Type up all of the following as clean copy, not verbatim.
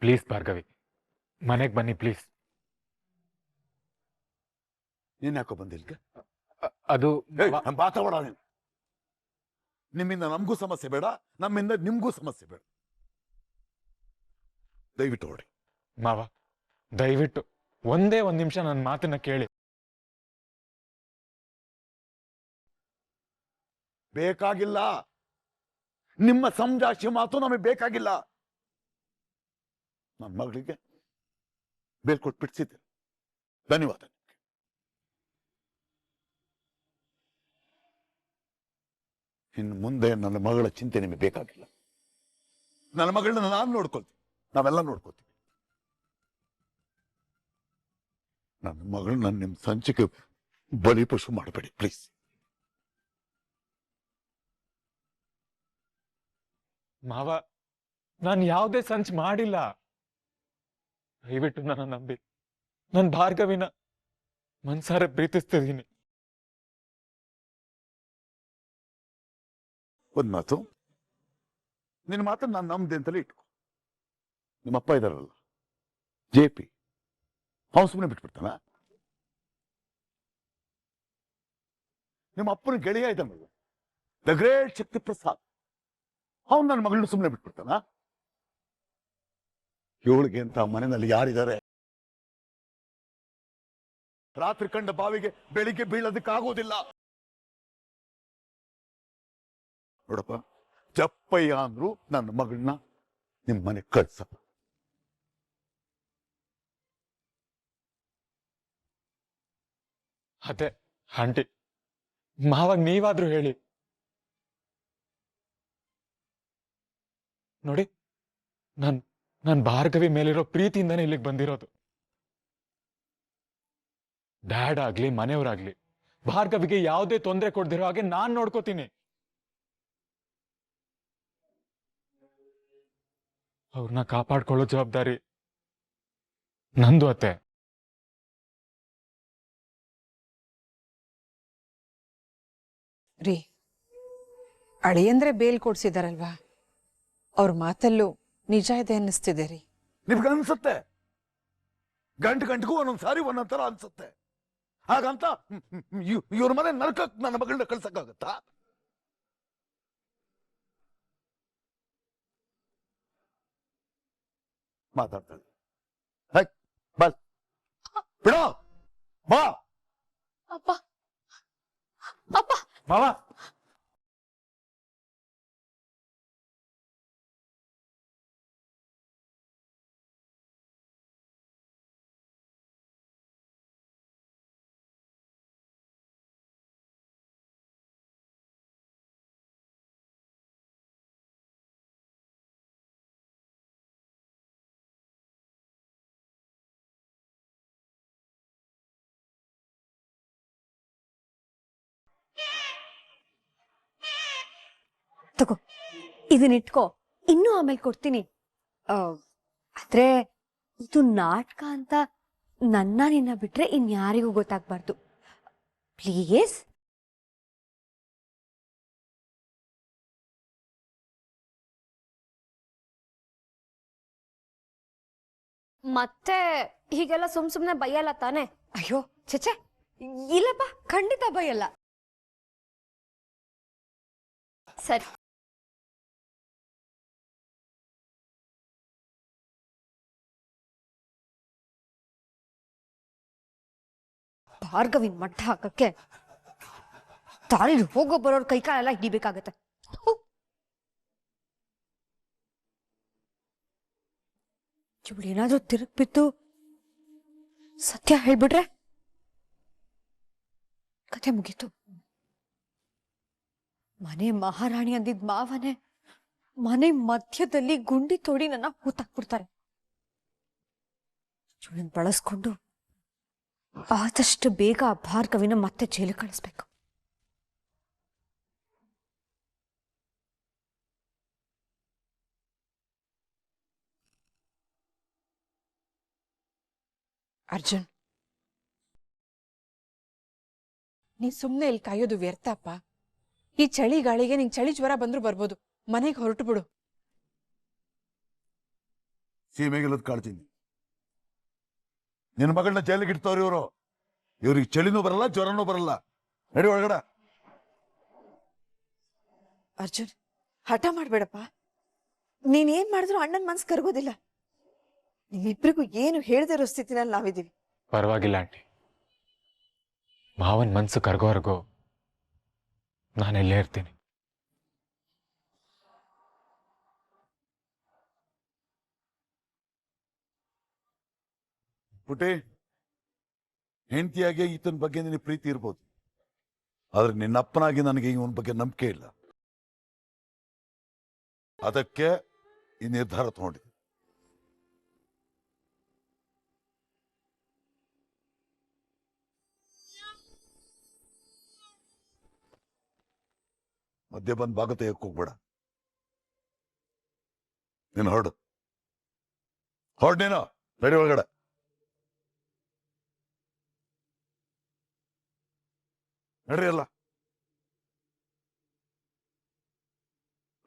Please Bhargavi, ಮನೆಗೆ ಬನ್ನಿ please. ನೀನ್ ಯಾಕೋ ಬಂದಿಲ್ಗೆ? ಅದು ಮಾತಾಡ. ನಿಮ್ಮಿಂದ ನಮಗೂ ಸಮಸ್ಯೆ ಬೇಡ, ನಮ್ಮಿಂದ ನಿಮ್ಗೂ ಸಮಸ್ಯೆ ಬೇಡ. ದಯವಿಟ್ಟು ಹೊರಡಿ. ಮಾವ, ದಯವಿಟ್ಟು ಒಂದೇ ಒಂದ್ ನಿಮಿಷ ನನ್ನ ಮಾತನ್ನ ಕೇಳಿ. ಬೇಕಾಗಿಲ್ಲ, ನಿಮ್ಮ ಸಂಜಾಸ್ತಿ ಮಾತು ನಮಗೆ ಬೇಕಾಗಿಲ್ಲ. ನನ್ನ ಮಗಳಿಗೆ ಬೇಲ್ಕೊಟ್ಟು ಬಿಡಿಸಿದ್ದೆ, ಧನ್ಯವಾದ. ಇನ್ನು ಮುಂದೆ ನನ್ನ ಮಗಳ ಚಿಂತೆ ನಿಮಗೆ ಬೇಕಾಗಿಲ್ಲ. ನನ್ನ ಮಗಳನ್ನ ನಾನು ನೋಡ್ಕೊಳ್ತೀನಿ, ನಾವೆಲ್ಲ ನೋಡ್ಕೊಳ್ತೀವಿ. ನನ್ನ ಮಗಳನ್ನ ನಿಮ್ಮ ಸಂಚಿಕೆ ಬಲಿಪಶು ಮಾಡಬೇಡಿ ಪ್ಲೀಸ್. ಮಾವ, ನಾನು ಯಾವುದೇ ಸಂಚು ಮಾಡಿಲ್ಲ. ದಯವಿಟ್ಟು ನನ್ನ ನಂಬಿ. ನನ್ನ ಭಾರ್ಗವಿನ ಮನ್ಸಾರ ಪ್ರೀತಿಸ್ತಿದ್ದೀನಿ. ಒಂದ್ ಮಾತು, ನಿನ್ನ ಮಾತನ್ನ ನಾನು ನಂಬ್ದೆ ಅಂತಲೇ ಇಟ್ಕೊ. ನಿಮ್ಮಪ್ಪ ಇದಾರಲ್ಲ JP, ಅವನು ಸುಮ್ಮನೆ ಬಿಟ್ಬಿಡ್ತಾನ? ನಿಮ್ಮ ಅಪ್ಪನ ಗೆಳೆಯ ಇದ್ದಾನಲ್ಲ ದ ಗ್ರೇಟ್ ಶಕ್ತಿ ಪ್ರಸಾದ್, ಅವನು ನನ್ನ ಮಗಳನ್ನ ಸುಮ್ಮನೆ ಬಿಟ್ಬಿಡ್ತಾನ? ಇವಳಿಗೆ ಅಂತ ಮನೆಯಲ್ಲಿ ಯಾರಿದ್ದಾರೆ? ರಾತ್ರಿ ಕಂಡ ಬಾವಿಗೆ ಬೆಳಿಗ್ಗೆ ಬೀಳೋದಕ್ಕಾಗೋದಿಲ್ಲ. ನೋಡಪ್ಪ, ಜಪ್ಪಯ್ಯ ಅಂದ್ರು ನನ್ನ ಮಗಳನ್ನ ನಿಮ್ಮ ಮನೆ ಕಳ್ಸಪ್ಪ. ಅದೇ ಆಂಟಿ, ಮಾವಾಗ ನೀವಾದ್ರೂ ಹೇಳಿ. ನೋಡಿ, ನನ್ ಭಾರ್ಗವಿ ಮೇಲಿರೋ ಪ್ರೀತಿಯಿಂದಾನೇ ಇಲ್ಲಿಗೆ ಬಂದಿರೋದು. ಡ್ಯಾಡ್ ಆಗ್ಲಿ ಮನೆಯವರಾಗ್ಲಿ ಭಾರ್ಗವಿಗೆ ಯಾವುದೇ ತೊಂದರೆ ಕೊಡ್ದಿರೋ ಹಾಗೆ ನಾನ್ ನೋಡ್ಕೋತೀನಿ. ಅವ್ರನ್ನ ಕಾಪಾಡ್ಕೊಳ್ಳೋ ಜವಾಬ್ದಾರಿ ನಂದು ಅತ್ತೆ. ರೀ, ಅಳಿಯಂದ್ರೆ ಬೇಲ್ ಕೊಡ್ಸಿದಾರಲ್ವಾ, ಅವ್ರ ಮಾತಲ್ಲೂ ನಿಜ ಇದೆ ಅನ್ನಿಸ್ತಿದೆ ರೀ. ನಿಮ್ಗೆ ಅನ್ಸುತ್ತೆ, ಗಂಟೆಗೂ ಒಂದೊಂದ್ಸಾರಿ ಒಂದೊಂದ್ ತರ ಅನ್ಸುತ್ತೆ. ಹಾಗಂತ ಇವ್ರ ಮನೆ ನರಕಕ್ಕೆ ನನ್ನ ಮಗಳನ್ನ ಕಳ್ಸಕ್ಕಾಗತ್ತಾ? ಮಾತಾಡ್ತಾಳೆ. ಬಲ್ ಬಿಡೋ, ಬಾ. ಅಪ್ಪ ಅಪ್ಪ ಮಾವ, ತಗೋ, ಇದನ್ನಿಟ್ಕೋ, ಇನ್ನೂ ಆಮೇಲೆ ಕೊಡ್ತೀನಿ. ಆದ್ರೆ ಇದು ನಾಟಕ ಅಂತ ನಿನ್ನ ಬಿಟ್ರೆ ಇನ್ಯಾರಿಗೂ ಗೊತ್ತಾಗ್ಬಾರ್ದು ಪ್ಲೀಸ್. ಮತ್ತೆ ಹೀಗೆಲ್ಲ ಸುಮ್ನೆ ಬೈಯಲ್ಲ ತಾನೆ? ಅಯ್ಯೋ ಚಚೆ, ಇಲ್ಲಪ್ಪ, ಖಂಡಿತ ಬೈಯಲ್ಲ. ಸರಿ. ಭಾರ್ಗವಿನ್ ಮಟ್ಟ ಹಾಕಕ್ಕೆ ತಾಳಿ ಹೋಗೋ ಬರೋರ್ ಕೈಕಾಲೆಲ್ಲ ಹಿಡಿಬೇಕಾಗತ್ತೆ. ಇವಳೇನಾದ್ರೂ ತಿರುಗ್ ಬಿದ್ದು ಸತ್ಯ ಹೇಳ್ಬಿಟ್ರೆ ಕತೆ ಮುಗೀತು. ಮನೆ ಮಹಾರಾಣಿ ಅಂದಿದ್ ಮಾವನೇ ಮನೆ ಮಧ್ಯದಲ್ಲಿ ಗುಂಡಿ ತೋಡಿ ನನ್ನ ಹೂತಾಕ್ಬಿಡ್ತಾರೆ. ಇವಳನ್ನ ಬಳಸ್ಕೊಂಡು ಆದಷ್ಟು ಬೇಗ ಆ ಭಾರ್ಗವಿನ ಮತ್ತೆ ಜೈಲು ಕಳಿಸ್ಬೇಕು. ಅರ್ಜುನ್, ನೀ ಸುಮ್ನೆ ಇಲ್ಲಿ ಕಾಯೋದು ವ್ಯರ್ಥಪ್ಪ. ಈ ಚಳಿ ಗಾಳಿಗೆ ನಿಂಗೆ ಚಳಿ ಜ್ವರ ಬಂದ್ರೂ ಬರ್ಬೋದು. ಮನೆಗೆ ಹೊರಟು ಬಿಡು. ಸೀಮೆಗಿಲ್ಲದ ಕಾಳ್ತೀನಿ. ನಿನ್ನ ಮಗಳನ್ನ ಜೈಲಿಗೆ ಇಡ್ತವ್ರು ಇವರು. ಇವ್ರಿಗೆ ಚಳಿನೂ ಬರಲ್ಲ, ಜ್ವರನೂ ಬರಲ್ಲ. ನಡಿ ಒಳಗಡೆ. ಅರ್ಜುನ್, ಹಠ ಮಾಡ್ಬೇಡಪ್ಪ. ನೀನೇನ್ ಮಾಡಿದ್ರು ಅಣ್ಣನ ಮನ್ಸು ಕರಗೋದಿಲ್ಲ. ನಿಮ್ಮಿಬ್ರಿಗೂ ಏನು ಹೇಳ್ದೇ ಇರೋ ಸ್ಥಿತಿನಲ್ಲಿ ನಾವಿದ್ದೀವಿ. ಪರವಾಗಿಲ್ಲ ಆಂಟಿ, ಮಾವನ್ ಮನ್ಸು ಕರ್ಗೋವರೆಗೂ ನಾನೆಲ್ಲೇ ಇರ್ತೀನಿ. ಪುಟಿ, ಹೆಂಡತಿಯಾಗಿ ಈತನ ಬಗ್ಗೆ ನಿನಗೆ ಪ್ರೀತಿ ಇರ್ಬೋದು, ಆದ್ರೆ ನಿನ್ನಪ್ಪನಾಗಿ ನನಗೆ ಇವನ ಬಗ್ಗೆ ನಂಬಿಕೆ ಇಲ್ಲ. ಅದಕ್ಕೆ ಈ ನಿರ್ಧಾರ ತಗೊಂಡಿದ್ದೆ. ಮಧ್ಯೆ ಬಂದು ಭಾಗ ತೆಗೆಯಕ್ಕೆ ಹೋಗ್ಬೇಡ. ನೀನು ಹೊರಡು ನೀನು ರೆಡಿ ಒಳಗಡೆ. ನಡ್ರಿ ಅಲ್ಲ,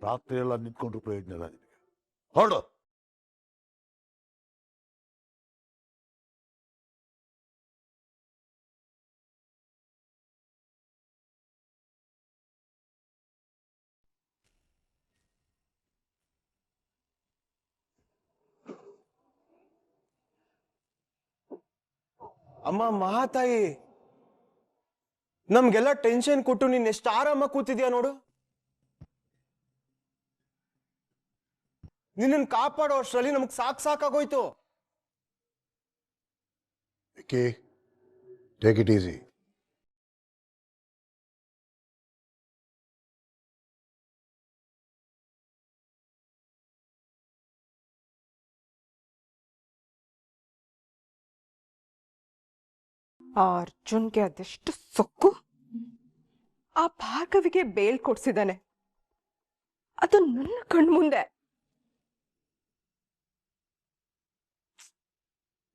ರಾತ್ರಿ ಎಲ್ಲ ನಿಂತ್ಕೊಂಡ್ರು ಪ್ರಯೋಜನ ಇಲ್ಲ ನಿನಗೆ. ಹೊರಡು. ಅಮ್ಮ ಮಹಾತಾಯಿ, ನಮ್ಗೆಲ್ಲ ಟೆನ್ಷನ್ ಕೊಟ್ಟು ನೀನ್ ಎಷ್ಟು ಆರಾಮಾಗಿ ಕೂತಿದ್ಯಾ ನೋಡು. ನಿನ್ನನ್ನು ಕಾಪಾಡೋ ಅಷ್ಟರಲ್ಲಿ ನಮಗ್ ಸಾಕಾಗೋಯ್ತು. Vicky, take it easy. ಆ ಅರ್ಜುನ್ಗೆ ಅದೆಷ್ಟು ಸೊಕ್ಕು. ಆ ಭಾರ್ಗವಿಗೆ ಬೇಲ್ ಕೊಡ್ಸಿದಾನೆ, ಅದು ನನ್ನ ಕಣ್ಮುಂದೆ.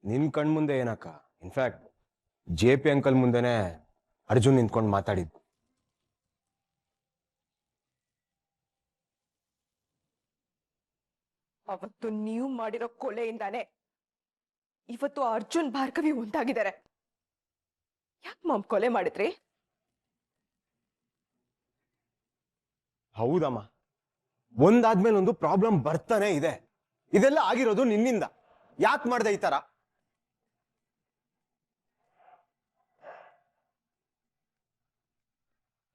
ನಿನ್ ಕಣ್ ಮುಂದೆ ಏನಕ್ಕ, ಇನ್ಫ್ಯಾಕ್ಟ್ JP ಅಂಕಲ್ ಮುಂದೆನೆ ಅರ್ಜುನ್ ನಿಂತ್ಕೊಂಡು ಮಾತಾಡಿದ್ದು. ಅವತ್ತು ನೀವು ಮಾಡಿರೋ ಕೊಲೆಯಿಂದಾನೆ ಇವತ್ತು ಅರ್ಜುನ್ ಭಾರ್ಗವಿ ಒಂದಾಗಿದ್ದಾರೆ. ಯಾಕೆ ಮಾಮ್ ಕೊಲೆ ಮಾಡಿದ್ರಿ? ಹೌದಮ್ಮ, ಒಂದಾದ್ಮೇಲೆ ಒಂದು ಪ್ರಾಬ್ಲಮ್ ಬರ್ತಾನೆ ಇದೆ. ಇದೆಲ್ಲ ಆಗಿರೋದು ನಿನ್ನಿಂದ. ಯಾಕೆ ಮಾಡ್ದೆ ಈ ತರ?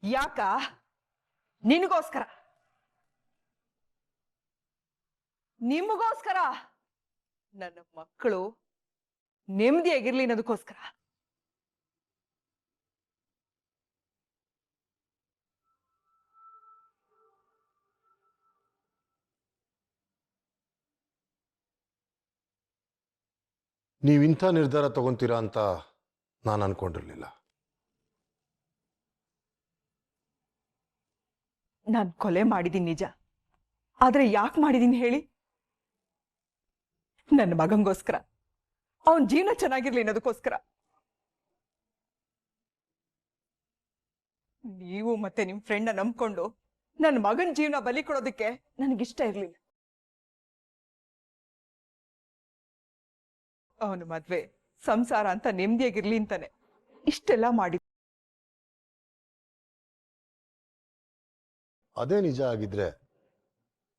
ಯಾಕ? ನಿನಗೋಸ್ಕರ, ನಿಮಗೋಸ್ಕರ, ನನ್ನ ಮಕ್ಕಳು ನೆಮ್ಮದಿಯಾಗಿರ್ಲಿ ಅನ್ನೋದಕ್ಕೋಸ್ಕರ. ನೀವಿಂಥ ನಿರ್ಧಾರ ತಗೊಂತೀರಾ ಅಂತ ನಾನು ಅನ್ಕೊಂಡಿರ್ಲಿಲ್ಲ. ನಾನು ಕೊಲೆ ಮಾಡಿದ್ದೀನಿ ನಿಜ, ಆದ್ರೆ ಯಾಕೆ ಮಾಡಿದೀನಿ ಹೇಳಿ? ನನ್ನ ಮಗಂಗೋಸ್ಕರ, ಅವನ್ ಜೀವನ ಚೆನ್ನಾಗಿರ್ಲಿ ಅನ್ನೋದಕ್ಕೋಸ್ಕರ. ನೀವು ಮತ್ತೆ ನಿಮ್ ಫ್ರೆಂಡ್ನ ನಂಬ್ಕೊಂಡು ನನ್ನ ಮಗನ ಜೀವನ ಬಲಿ ಕೊಡೋದಕ್ಕೆ ನನಗಿಷ್ಟ ಇರ್ಲಿಲ್ಲ. ಅವನು ಮದ್ವೆ ಸಂಸಾರ ಅಂತ ನೆಮ್ಮದಿಯಾಗಿರ್ಲಿ ಅಂತಾನೆ ಇಷ್ಟೆಲ್ಲ ಮಾಡಿ. ಅದೇ ನಿಜ ಆಗಿದ್ರೆ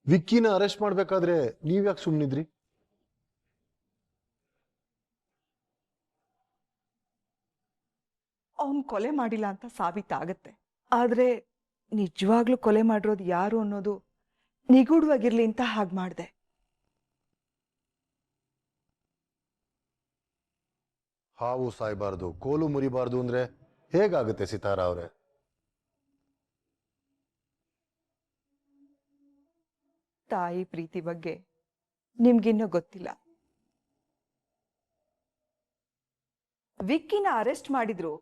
ವಿಕ್ಕಿನ ಅರೆಸ್ಟ್ ಮಾಡ್ಬೇಕಾದ್ರೆ ನೀವ್ಯಾಕೆ ಸುಮ್ಮನಿದ್ರಿ? ಅವನ್ ಕೊಲೆ ಮಾಡಿಲ್ಲ ಅಂತ ಸಾಬೀತಾಗತ್ತೆ, ಆದ್ರೆ ನಿಜವಾಗ್ಲೂ ಕೊಲೆ ಮಾಡಿರೋದು ಯಾರು ಅನ್ನೋದು ನಿಗೂಢವಾಗಿರ್ಲಿ ಅಂತ ಹಾಗೆ ಮಾಡ್ದೆ. ಹಾವು ಸಾಯ್ಬಾರ್ದು, ಕೋಲು ಮುರಿಬಾರ್ದು ಅಂದ್ರೆ ಹೇಗಾಗುತ್ತೆ ಸಿತಾರ ಅವ್ರೆ? ತಾಯಿ ಪ್ರೀತಿ ಬಗ್ಗೆ ನಿಮ್ಗಿನ್ನೂ ಗೊತ್ತಿಲ್ಲ. ವಿಕ್ಕಿನ ಅರೆಸ್ಟ್ ಮಾಡಿದ್ರು,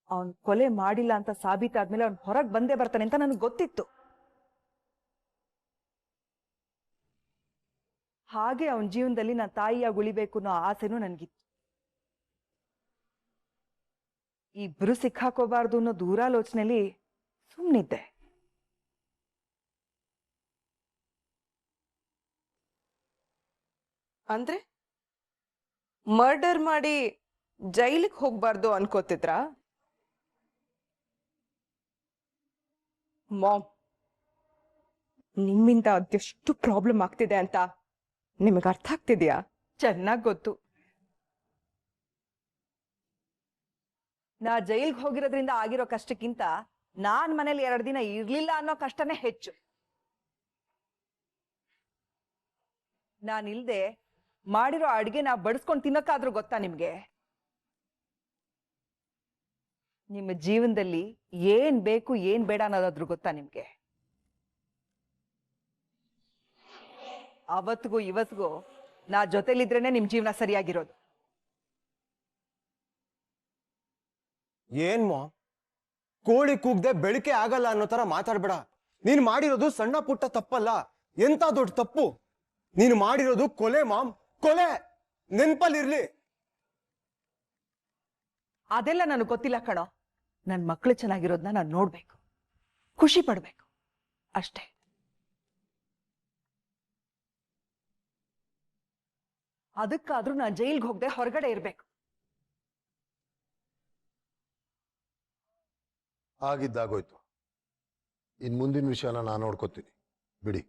ಅವನ್ ಕೊಲೆ ಮಾಡಿಲ್ಲ ಅಂತ ಸಾಬೀತಾದ್ಮೇಲೆ ಅವ್ನ್ ಹೊರಗೆ ಬಂದೇ ಬರ್ತಾನೆ ಅಂತ ನನಗೆ ಗೊತ್ತಿತ್ತು. ಹಾಗೆ ಅವನ ಜೀವನದಲ್ಲಿ ನಾನು ತಾಯಿಯಾಗಿ ಉಳಿಬೇಕು ಅನ್ನೋ ಆಸೆನೂ ನನ್ಗಿತ್ತು. ಇಬ್ರು ಸಿಕ್ಕಾಕೋಬಾರ್ದು ಅನ್ನೋ ದೂರಾಲೋಚನೆಯಲ್ಲಿ ಸುಮ್ಮನಿದ್ದೆ. ಅಂದ್ರೆ ಮರ್ಡರ್ ಮಾಡಿ ಜೈಲಿಗೆ ಹೋಗ್ಬಾರ್ದು ಅನ್ಕೋತಿದ್ರಾ? ಮಾಮ್, ನಿಮ್ಮಿಂದ ಅದೆಷ್ಟು ಪ್ರಾಬ್ಲಮ್ ಆಗ್ತಿದೆ ಅಂತ ನಿಮಗೆ ಅರ್ಥ ಆಗ್ತಿದ್ಯಾ? ಚೆನ್ನಾಗಿ ಗೊತ್ತು. ನಾ ಜೈಲ್ಗೆ ಹೋಗಿರೋದ್ರಿಂದ ಆಗಿರೋ ಕಷ್ಟಕ್ಕಿಂತ ನಾನ್ ಮನೇಲಿ 2 ದಿನ ಇರ್ಲಿಲ್ಲ ಅನ್ನೋ ಕಷ್ಟನೇ ಹೆಚ್ಚು. ನಾನಿಲ್ದೆ ಮಾಡಿರೋ ಅಡ್ಗೆ ನಾ ಬಡಿಸ್ಕೊಂಡು ತಿನ್ನಕ್ಕಾದ್ರೂ ಗೊತ್ತಾ ನಿಮ್ಗೆ? ನಿಮ್ಮ ಜೀವನದಲ್ಲಿ ಏನ್ ಬೇಕು ಏನ್ ಬೇಡ ಅನ್ನೋದಾದ್ರೂ ಗೊತ್ತಾ ನಿಮ್ಗೆ? ಅವತ್ತಿಗೂ ಇವತ್ತಿಗೂ ನಾ ಜೊತೆಲಿದ್ರೇನೆ ನಿಮ್ ಜೀವನ ಸರಿಯಾಗಿರೋದು. ಏನ್ ಮಾಮ್, ಕೋಳಿ ಕೂಗ್ದೆ ಬೆಳಕೆ ಆಗಲ್ಲ ಅನ್ನೋ ತರ ಮಾತಾಡ್ಬೇಡ. ನೀನ್ ಮಾಡಿರೋದು ಸಣ್ಣ ಪುಟ್ಟ ತಪ್ಪಲ್ಲ, ಎಂತ ದೊಡ್ಡ ತಪ್ಪು. ನೀನು ಮಾಡಿರೋದು ಕೊಲೆ ಮಾಮ್, ಕೊಲೆ. ನೆನ್ಪಲ್ಲಿರ್ಲಿ. ಅದೆಲ್ಲ ನನಗೆ ಗೊತ್ತಿಲ್ಲ ಕಣೋ. ನನ್ನ ಮಕ್ಕಳು ಚೆನ್ನಾಗಿರೋದನ್ನ ನಾನು ನೋಡ್ಬೇಕು, ಖುಷಿ ಪಡ್ಬೇಕು ಅಷ್ಟೇ. ಅದಕ್ಕಾದ್ರೂ ನಾನು ಜೈಲ್ಗೆ ಹೋಗದೆ ಹೊರಗಡೆ ಇರ್ಬೇಕು. ಆಗಿದ್ದಾಗೋಯ್ತು. ಇನ್ ಮುಂದಿನ ವಿಷಯನ ನಾನು ನೋಡ್ಕೋತೀನಿ, ಬಿಡಿ.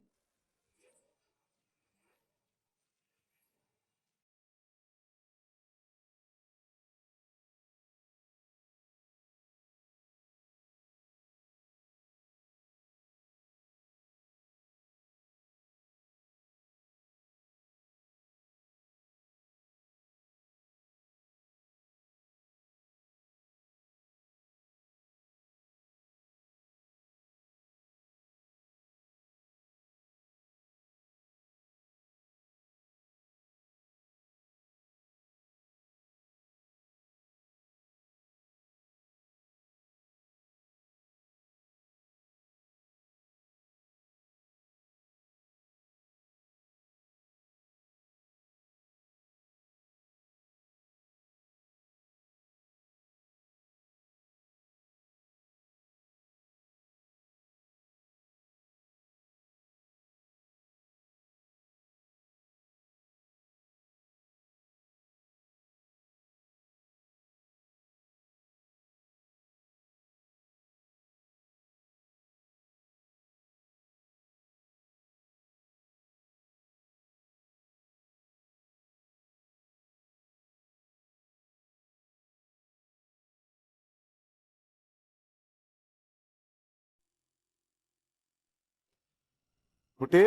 ಪುಟಿ,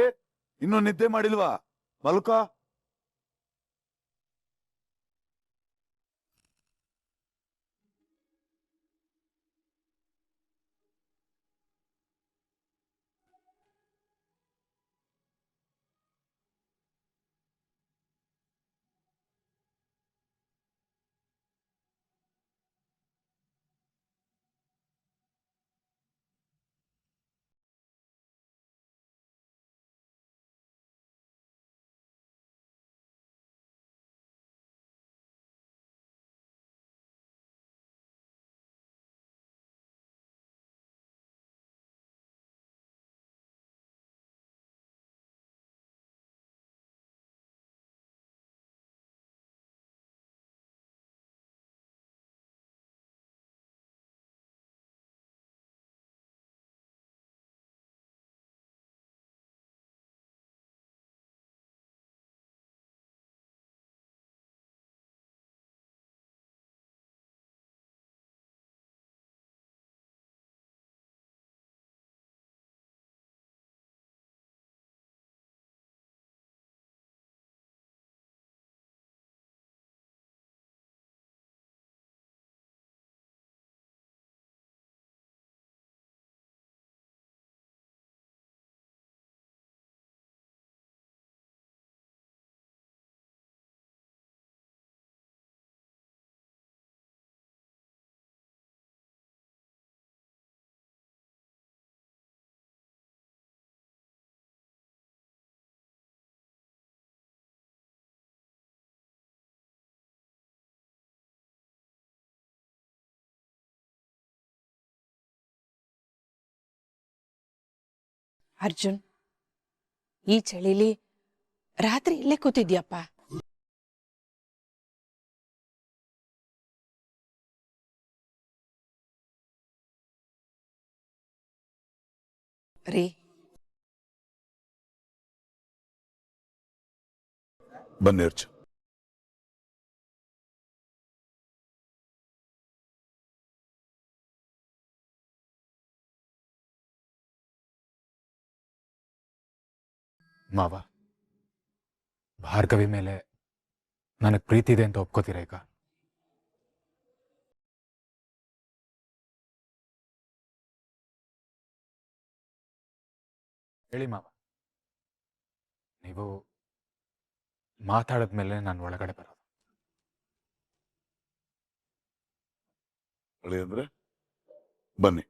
ಇನ್ನೂ ನಿದ್ದೆ ಮಾಡಿಲ್ವಾ? ಮಲ್ಕ. ಅರ್ಜುನ್, ಈ ಚಳಿಲಿ ರಾತ್ರಿ ಇಲ್ಲೇ ಕೂತಿದ್ಯಪ್ಪ. ರೀ, ಬನ್ನಿ ಅರ್ಜು. ಮಾವ, ಭಾರ್ಗವಿ ಮೇಲೆ ನನಗೆ ಪ್ರೀತಿ ಇದೆ ಅಂತ ಒಪ್ಕೋತೀರಾ ಈಗ? ಹೇಳಿ ಮಾವ. ನೀವು ಮಾತಾಡಿದ್ಮೇಲೆ ನಾನು ಒಳಗಡೆ ಬರೋದು. ಅಳಿ ಅಂದ್ರೆ ಬನ್ನಿ.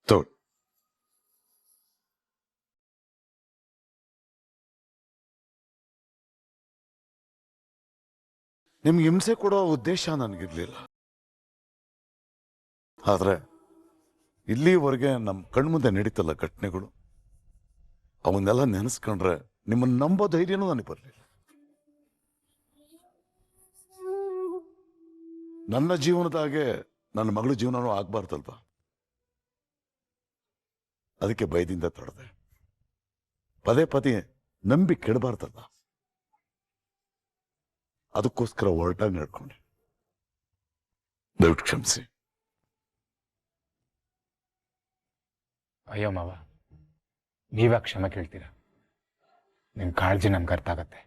ತಗೊಳ್ಳಿ. ನಿಮ್ಗೆ ಹಿಂಸೆ ಕೊಡೋ ಉದ್ದೇಶ ನನಗಿರ್ಲಿಲ್ಲ. ಆದ್ರೆ ಇಲ್ಲಿವರೆಗೆ ನಮ್ಮ ಕಣ್ಮುಂದೆ ನಡೀತಲ್ಲ ಘಟನೆಗಳು, ಅವನ್ನೆಲ್ಲ ನೆನೆಸ್ಕೊಂಡ್ರೆ ನಿಮ್ಮನ್ನ ನಂಬೋ ಧೈರ್ಯನೂ ನನಗೆ ಬರಲಿಲ್ಲ. ನನ್ನ ಜೀವನದಾಗೆ ನನ್ನ ಮಗಳ ಜೀವನನೂ ಆಗ್ಬಾರ್ದಲ್ವಾ, ಅದಕ್ಕೆ ಭಯದಿಂದ ತಡೆದೆ. ಪದೇ ಪದೇ ನಂಬಿ ಕೆಡಬಾರ್ದಲ್ಲ, ಅದಕ್ಕೋಸ್ಕರ ಹೊರಟಾಗಿ ನಡ್ಕೊಂಡೆ. ದಯವಿಟ್ಟು ಕ್ಷಮಿಸಿ. ಅಯ್ಯೋ ಮಾವ, ನೀವ್ಯಾಕೆ ಕ್ಷಮೆ ಕೇಳ್ತೀರಾ? ನಿಮ್ಮ ಕಾಳಜಿ ನಮ್ಗೆ ಅರ್ಥ ಆಗತ್ತೆ.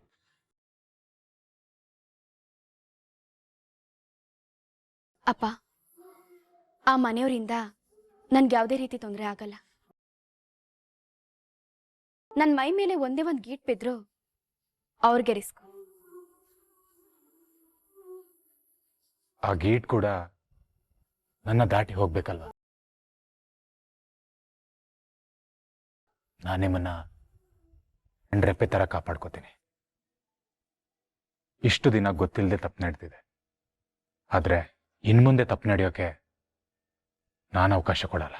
ಅಪ್ಪ, ಆ ಮನೆಯವರಿಂದ ನನ್ಗೆ ಯಾವುದೇ ರೀತಿ ತೊಂದರೆ ಆಗಲ್ಲ. ನನ್ನ ಮೈ ಮೇಲೆ ಒಂದೇ ಒಂದು ಗೀಟ್ ಬಿದ್ರು ಅವ್ರಿಗೆ ರಿಸ್ಕ್. ಆ ಗೇಟ್ ಕೂಡ ನನ್ನ ದಾಟಿ ಹೋಗ್ಬೇಕಲ್ವಾ? ನಾನು ನಿಮ್ಮನ್ನ ರೆಪ್ಪೆ ತರ ಕಾಪಾಡ್ಕೋತೀನಿ. ಇಷ್ಟು ದಿನ ಗೊತ್ತಿಲ್ಲದೆ ತಪ್ಪು ನಡೆದಿದೆ, ಆದ್ರೆ ಇನ್ಮುಂದೆ ತಪ್ಪು ನಡೆಯೋಕೆ ನಾನು ಅವಕಾಶ ಕೊಡಲ್ಲ.